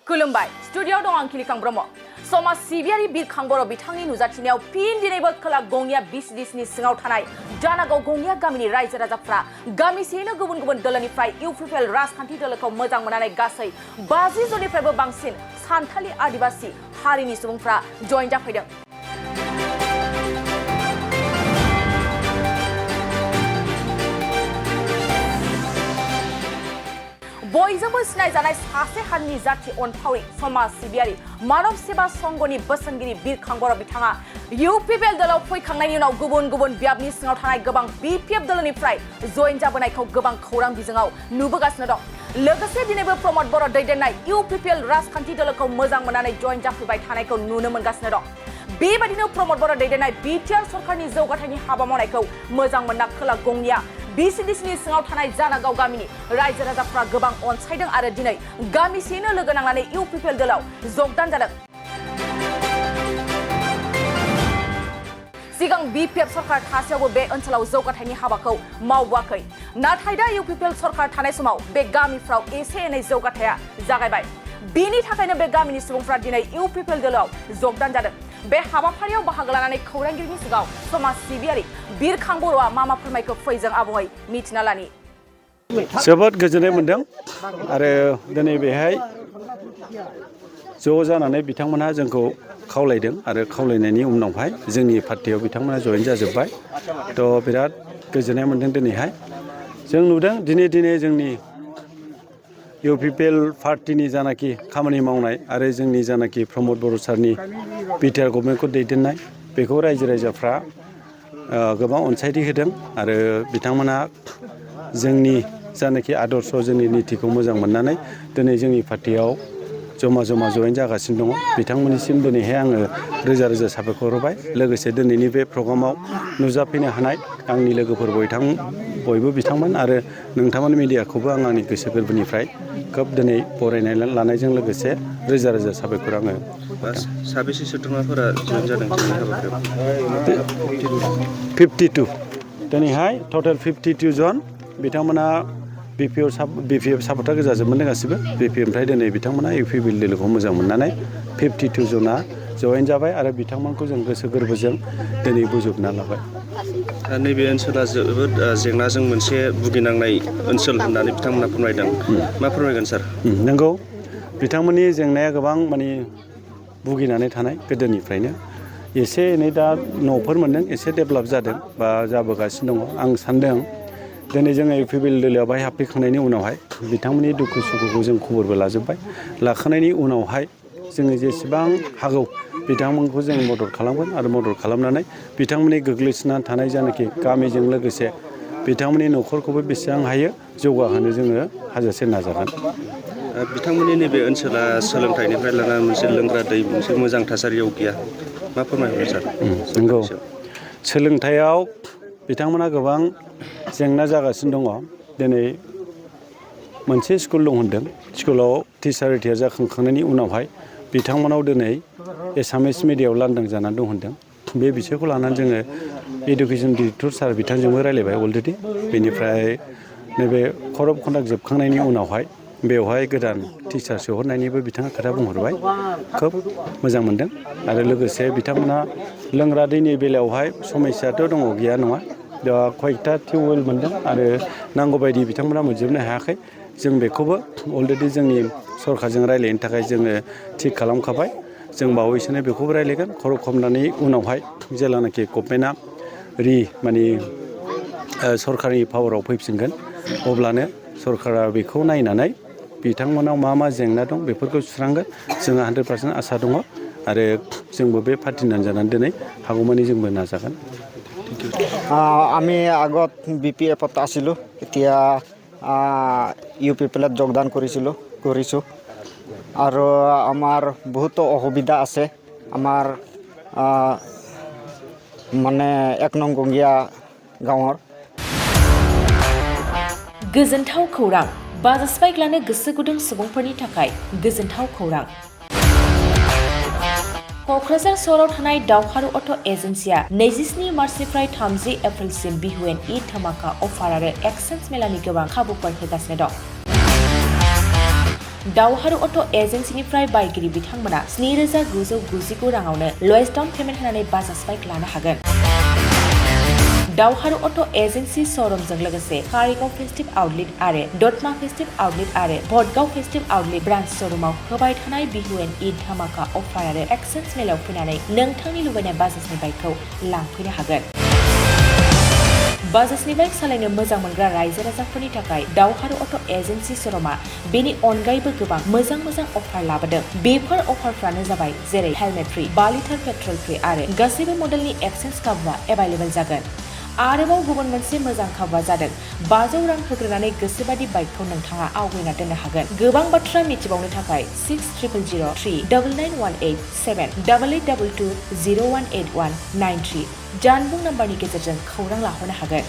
खुलुमबाय स्टुडिअ दं आं खिलिखां ब्रह्म समाज सिबियारि बिरखां बर' बिथांनि नुजाथिनायाव फिन दिनैबो खोला गंनिया बिसिडिसिनि सिङाव थानाय जानागाव गंनिया गामिनि रायजो राजाफ्रा गामिसेयैनो गुबुन गुबुन दोलोनिफ्राय इउपिपिएल राजखान्थि दोलोखौ मोजां मोननानै गासै 50 जननिफ्रायबो बांसिन सान्थालि आदिबासि हारिनि सुबुंफ्रा जइन जाफैदों। बयजोंबो सिनायजानाय सासे हारिनि जाथि अनफावरि समाज सिबियारि मानव सेवा संघनि बोसोनगिरि बिरखां बर' बिथाङा इउपिपिएल दोलाव फैखांनायनि उनाव गुबुन गुबुन बियाबनि सिङाव थानाय गोबां बिपिएफ दोलोनिफ्राय जइन जाबोनायखौ गोबां खौरां बिजोङाव नुबोगासिनो दं। लोगोसे दिनैबो प्रमद बर' दैदेननाय इउपिपिएल राजखान्थि दोलोखौ मोजां मोननानै जइन जाफैबाय थानायखौ नुनो मोनगासिनो दं। बेबायदिनो प्रमद बर' दैदेननाय बिटिआर सरकारनि जौगाथायनि हाबा मावनायखौ मोजां मोनना खोला गंनिया बिसिडिसिनि सिङाव थानाय जानागाव गामिनि रायजो राजाफ्रा गोबां अनसायदों आरो दिनै गामिसेयैनो लोगो नांनानै इउपिपिएल दोलाव जगदान जादों। सिगां बिपिएफ सरकार थासेयावबो बे ओनसोलाव जौगाथायनि हाबाखौ मावबोआखै, नाथाय दा इउपिपिएल सरकार थानाय समाव बे गामिफ्राव एसे एनै जौगाथाया जागायबाय। बेनि थाखायनो बे गामिनि सुबुंफ्रा दिनै इउपिपिएल दोलाव जगदान जादों। बे हाबाफारियाव बाहागो लानानै खौरांगिरिनि सिगाङाव समाज सिबियारि बिरखां बर'आ मा फोरमायखौ फैजों आबुङै मिथिना लानि। जोबोद गोजोननाय मोनदों आरो दिनै बेहाय ज' जानानै बिथांमोनहा जोंखौ खावलायदों आरो खावलायनायनि उनावहाय जोंनि पार्टियाव बिथांमोना जइन जाजोब्बाय। थ' बिराद गोजोननाय मोनदों दिनैहाय। जों नुदों दिनै जोंनि इउपिपिएल पार्टिनि जानाखि खामानि मावनाय आरो जोंनि जानाखि प्रमद बर' सारनि बिटिआर गभर्नमेन्टखौ दैदेननाय बेखौ रायजो राजाफ्रा गोबां अनसायथि होदों आरो बिथांमोना जोंनि जानाखि आदर्श जोंनि नितिखौ मोजां मोननानै दिनै जोंनि पार्टियाव जमा जइन जागासिनो दङ। बिथांमोननिसिम दिनैहाय आङो रोजा रोजा साबायखर होबाय। लोगोसे दिनैनि बे प्रग्रामाव नुजाफैनो हानाय आंनि लोगोफोर बयबो बिथांमोन आरो नोंथांमोन मिडियाखौबो आं आंनि गोसो गोरबोनिफ्राय खोब दिनै बरायनाय लानायजों लोगोसे रोजा रोजा साबायखर आङो। साबेसे सोद्रोमाफोरा जइन जादों? 52 दिनैहाय टटेल 52 जन बिथांमोना बिपिएफ सापर्टार गोजाजोबमोन गासिबो बिपिएफनिफ्राय दिनै बिथांमोना इउपिपिएल दोलोखौ मोजां मोननानै 52 जना जइन जाबाय आरो बिथांमोनखौ जों गोसो गोरबोजों दिनै बोजबना लाबाय। नैबे ओनसोला जोबोद जेंनाजों मोनसे भुगिनांनाय ओनसोल होननानै बिथांमोना फोरमायदों। मा फोरमायगोन सार? नंगौ, बिथांमोननि जेंनाया गोबां भुगिनानै थानाय गोदोनिफ्रायनो एसे एनै दा न'फोर मोनदों, एसे डेभेलप जादों बा जाबोगासिनो दङ। आं सान्दों दिनै जोङो इउपिपिएल दोलोआव बाहाय हाबफैखांनायनि उनावहाय बिथांमोननि दुखु सुखुखौ जों खबरबो लाजोब्बाय। लाखांनायनि उनावहाय जोङो जेसेबां हागौ बिथांमोनखौ जों मदद खालामगोन आरो मदद खालामनानै बिथांमोननि गोग्लैसोनानै थानाय जानाखि गामिजों लोगोसे बिथांमोननि न'खरखौबो बेसेबां हायो जौगाहोनो जोङो हाजासे नाजागोन। बिथांमोननि नैबे ओनसोला सोलोंथाइनिफ्राय लानानै मोनसे लोंग्रा दै मोनसे मोजां थासारियाव गैया, मा फोरमायहरगोन सार? नंगौ, सोलोंथाइयाव बिथांमोना गोबां जेंना जागासिनो दङ। दिनै मोनसे स्कुल दं होनदों, स्कुलाव टिचार रिटायार जाखांनायनि उनावहाय बिथांमोनाव दिनै एसामिस मिडियायाव लांदां जानानै दं होनदों। बे बिसयखौ लानानै जोङो इडुकेसन डिरेक्टर सार बिथांजोंबो रायलायबाय अलरेडि। बेनिफ्राय नैबे कड अफ कन्डाक्ट जोबखांनायनि उनावहाय बेवहाय गोदान टिचार सोहरनायनिबो बिथाङा खोथा बुंहरबाय। खोब मोजां मोनदों आरो लोगोसे बिथांमोना लोंग्रा दैनि बेलायावहाय समस्याथ' दङ, गैया नङा। दा कयेकथा टिउबवेल मोनदों आरो नांगौबायदि बिथांमोना मोनजोबनो हायाखै। जों बेखौबो अलरेडि जोंनि सरकारजों रायलायनो थाखाय जोङो थिग खालामखाबाय। जों बावैसोनो बेखौबो रायलायगोन। खर' खालामनानै उनावहाय जेलानाखि गभर्नमेन्टआ सरकारनि पावाराव फैफिनगोन अब्लानो सरकारा बेखौ नायनानै बिथांमोनाव मा जेंना दं बेफोरखौ सुस्रांगोन। जोंहा 100% आसा दङ आरो जोंबो बे पार्टिनि नाजानानै दिनै हागौमानि जोंबो नाजागोन। আমি আগত বিপিএফত আছিলোঁ, এতিয়া ইউপিপিএলত যোগদান কৰিছোঁ আৰু আমাৰ বহুতো অসুবিধা আছে। আমাৰ মানে 1 নং গংগিয়া গাঁৱৰ गोजोनथाव खौरां, बाजास्पाइग्लानो गोसो गुदुं सुबुंफोरनि थाखाय गोजोनथाव खौरां। क'क्राझार सहराव थानाय दावहारु अट' एजेन्सिया 27 मार्चनिफ्राय 30 एप्रिलसिम बिहु एन्ड ईद धमाका अफार आरो एक्सचेन्ज मेलानि गोबां खाबुफोर होगासिनो दं। दावहारु अट' एजेन्सिनिफ्राय बायगिरि बिथांमोना 7,999 राङावनो लवेस्ट डाउन पेमेन्ट होनानै बाजाज बाइक लानो हागोन। दावहारु अट' एजेन्सि श'रुमजों लोगोसे कारिगाव फेस्टिभ आउटलेट आरो दतमा फेस्टिभ आउटलेट आरो भटगाव फेस्टिभ आउटलेट ब्रान्च श'रुमाव होबाय थानाय बिहु एन्ड ईद धामाका अफार आरो एक्सचेन्ज मेलाव फैनानै नोंथांनि लुबैनाय बाजाजनि बाइकखौ लांफैनो हागोन। बाजाजनि बाइक सालायनो मोजां मोनग्रा रायजो राजाफोरनि थाखाय दावहारु अट' एजेन्सि श'रुमा बेनि अनगायैबो गोबां मोजां अफार लाबोदों। बेफोर अफारफ्रानो जाबाय जेरै helmet free, 2 litre petrol free आरो गासैबो मडेलनि एक्सचेन्ज खाबुआ एभेलेबल जागोन। आरोबाव गुबुन मोनसे मोजां खाबुआ जादों 500 रां होग्रोनानै गोसोबादि बाइकखौ नोंथाङा आवगायना दोननो हागोन। गोबां बाथ्रा मिथिबावनो थाखाय 600039878822018193 जानबुं नाम्बारनि गेजेरजों खौरां लाहरनो हागोन।